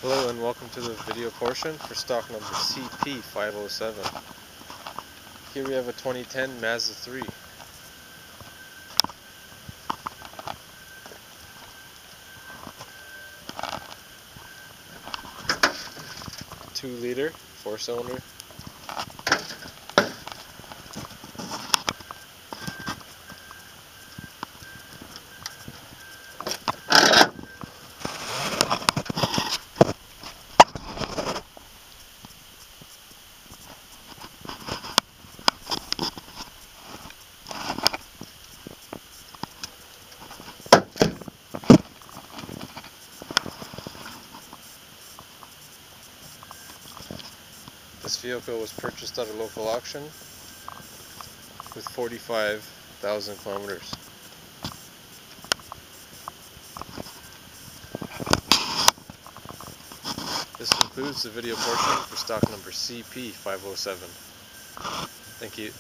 Hello and welcome to the video portion for stock number CP507. Here we have a 2010 Mazda 3. 2-liter, 4-cylinder. This vehicle was purchased at a local auction with 45,000 kilometers. This concludes the video portion for stock number CP507. Thank you.